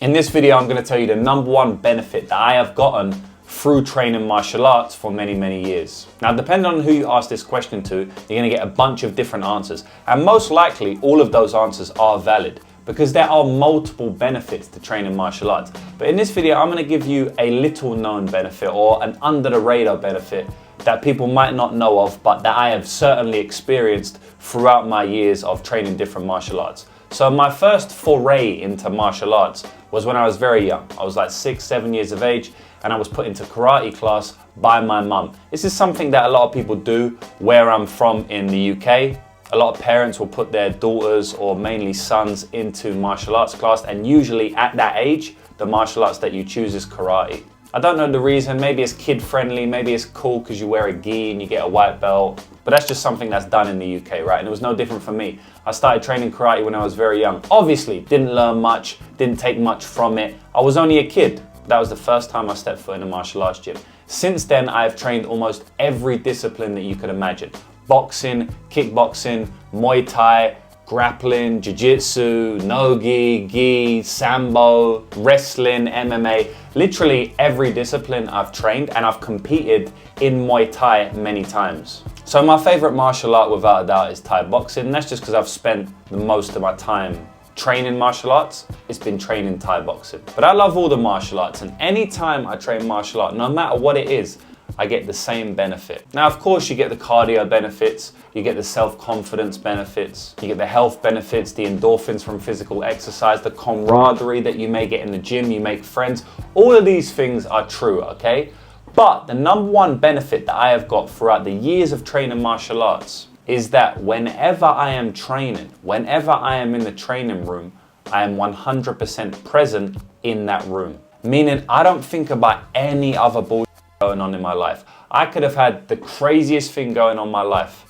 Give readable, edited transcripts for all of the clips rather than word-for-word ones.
In this video, I'm going to tell you the number one benefit that I have gotten through training martial arts for many, many years. Now, depending on who you ask this question to, you're going to get a bunch of different answers. And most likely, all of those answers are valid because there are multiple benefits to training martial arts. But in this video, I'm going to give you a little known benefit or an under the radar benefit that people might not know of, but that I have certainly experienced throughout my years of training different martial arts. So my first foray into martial arts was when I was very young. I was like 6, 7 years of age, and I was put into karate class by my mum. This is something that a lot of people do where I'm from in the UK. A lot of parents will put their daughters or mainly sons into martial arts class, and usually at that age, the martial arts that you choose is karate. I don't know the reason, maybe it's kid friendly, maybe it's cool because you wear a gi and you get a white belt, but that's just something that's done in the UK, right? And it was no different for me. I started training karate when I was very young. Obviously, didn't learn much, didn't take much from it. I was only a kid. That was the first time I stepped foot in a martial arts gym. Since then, I've trained almost every discipline that you could imagine. Boxing, kickboxing, Muay Thai, grappling, jiu-jitsu, no-gi, gi, sambo, wrestling, MMA, literally every discipline I've trained, and I've competed in Muay Thai many times. So my favorite martial art without a doubt is Thai boxing, and that's just because I've spent the most of my time training martial arts. It's been training Thai boxing. But I love all the martial arts, and anytime I train martial art, no matter what it is, I get the same benefit. Now, of course, you get the cardio benefits, you get the self-confidence benefits, you get the health benefits, the endorphins from physical exercise, the camaraderie that you may get in the gym, you make friends. All of these things are true, okay? But the number one benefit that I have got throughout the years of training martial arts is that whenever I am training, whenever I am in the training room, I am 100% present in that room. Meaning I don't think about any other bullshit going on in my life. I could have had the craziest thing going on in my life.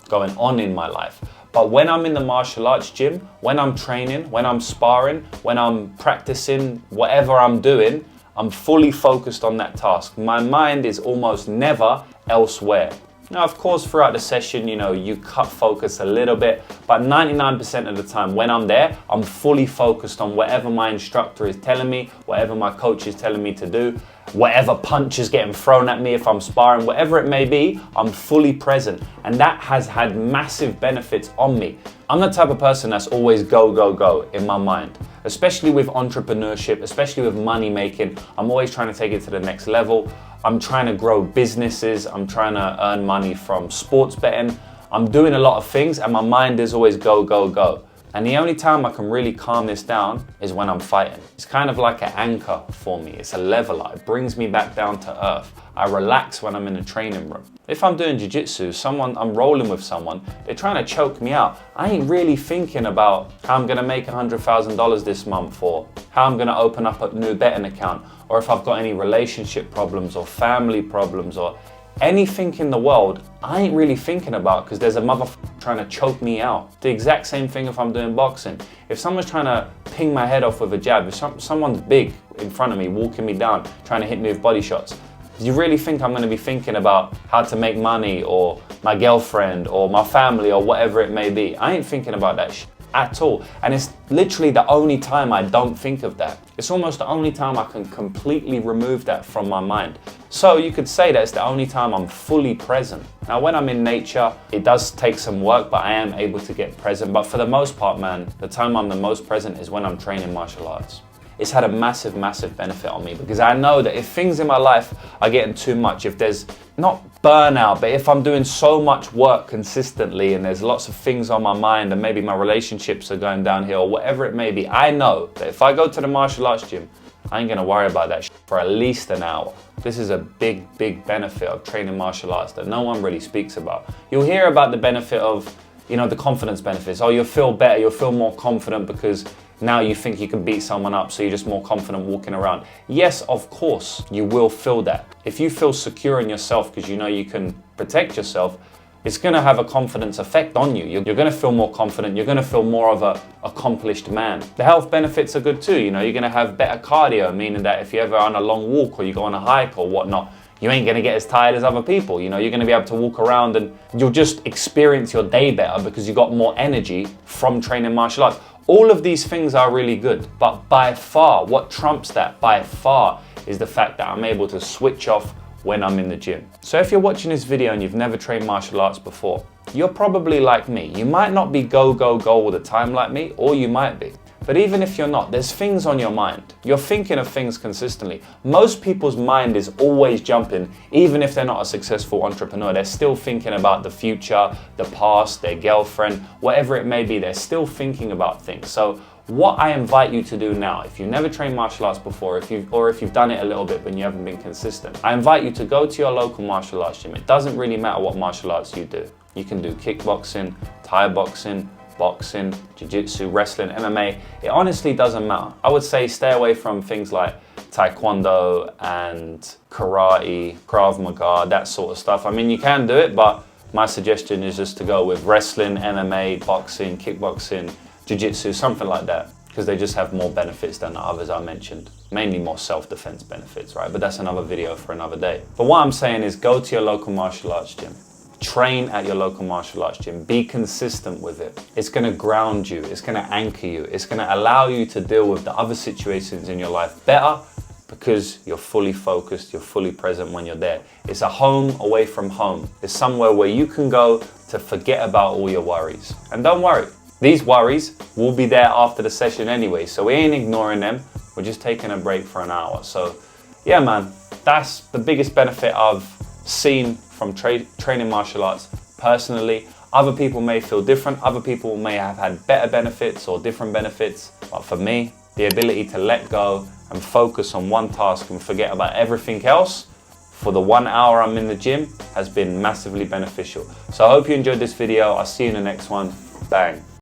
But when I'm in the martial arts gym, when I'm training, when I'm sparring, when I'm practicing, whatever I'm doing, I'm fully focused on that task. My mind is almost never elsewhere. Now, of course, throughout the session, you cut focus a little bit, but 99% of the time when I'm there, I'm fully focused on whatever my instructor is telling me, whatever my coach is telling me to do, whatever punch is getting thrown at me if I'm sparring, whatever it may be, I'm fully present. And that has had massive benefits on me. I'm the type of person that's always go, go, go in my mind, especially with entrepreneurship, especially with money making. I'm always trying to take it to the next level. I'm trying to grow businesses. I'm trying to earn money from sports betting. I'm doing a lot of things and my mind is always go, go, go. And the only time I can really calm this down is when I'm fighting. It's kind of like an anchor for me. It's a leveler. It brings me back down to earth. I relax when I'm in the training room. If I'm doing jiu-jitsu, I'm rolling with someone, they're trying to choke me out. I ain't really thinking about how I'm gonna make $100,000 this month, or how I'm gonna open up a new betting account, or if I've got any relationship problems or family problems or anything in the world. I ain't really thinking about because there's a motherfucker trying to choke me out. The exact same thing if I'm doing boxing. If someone's trying to ping my head off with a jab, if someone's big in front of me, walking me down, trying to hit me with body shots, do you really think I'm going to be thinking about how to make money or my girlfriend or my family or whatever it may be? I ain't thinking about that shit at all. And it's literally the only time I don't think of that. It's almost the only time I can completely remove that from my mind. So you could say that it's the only time I'm fully present. Now, when I'm in nature, it does take some work, but I am able to get present. But for the most part, man, the time I'm the most present is when I'm training martial arts. It's had a massive, massive benefit on me because I know that if things in my life are getting too much, if there's not burnout, but if I'm doing so much work consistently and there's lots of things on my mind and maybe my relationships are going downhill, whatever it may be, I know that if I go to the martial arts gym, I ain't gonna worry about that for at least an hour. This is a big, big benefit of training martial arts that no one really speaks about. You'll hear about the benefit of, the confidence benefits. Oh, you'll feel better, you'll feel more confident because now you think you can beat someone up, so you're just more confident walking around. Yes, of course, you will feel that. If you feel secure in yourself because you know you can protect yourself, it's gonna have a confidence effect on you. You're gonna feel more confident, you're gonna feel more of an accomplished man. The health benefits are good too, you're gonna have better cardio, meaning that if you're ever on a long walk or you go on a hike or whatnot, you ain't gonna get as tired as other people. You're gonna be able to walk around and you'll just experience your day better because you got more energy from training martial arts. All of these things are really good, but by far, what trumps that by far is the fact that I'm able to switch off when I'm in the gym. So if you're watching this video and you've never trained martial arts before, you're probably like me. You might not be go, go, go all the time like me, or you might be. But even if you're not, there's things on your mind. You're thinking of things consistently. Most people's mind is always jumping, even if they're not a successful entrepreneur. They're still thinking about the future, the past, their girlfriend, whatever it may be. They're still thinking about things. So what I invite you to do now, if you've never trained martial arts before, if you've done it a little bit but you haven't been consistent, I invite you to go to your local martial arts gym. It doesn't really matter what martial arts you do. You can do kickboxing, Thai boxing, boxing, jiu-jitsu, wrestling, MMA. It honestly doesn't matter. I would say stay away from things like taekwondo and karate, Krav Maga, that sort of stuff. I mean, you can do it, but my suggestion is just to go with wrestling, MMA, boxing, kickboxing, jiu-jitsu, something like that, because they just have more benefits than the others I mentioned. Mainly more self-defense benefits, right? But that's another video for another day. But what I'm saying is go to your local martial arts gym. Train at your local martial arts gym. Be consistent with it. It's going to ground you. It's going to anchor you. It's going to allow you to deal with the other situations in your life better because you're fully focused, you're fully present when you're there. It's a home away from home. It's somewhere where you can go to forget about all your worries. And don't worry, these worries will be there after the session anyway, so we ain't ignoring them. We're just taking a break for an hour. So yeah, man, that's the biggest benefit I've seen from training martial arts personally. Other people may feel different. Other people may have had better benefits or different benefits. But for me, the ability to let go and focus on one task and forget about everything else for the 1 hour I'm in the gym has been massively beneficial. So I hope you enjoyed this video. I'll see you in the next one. Bang.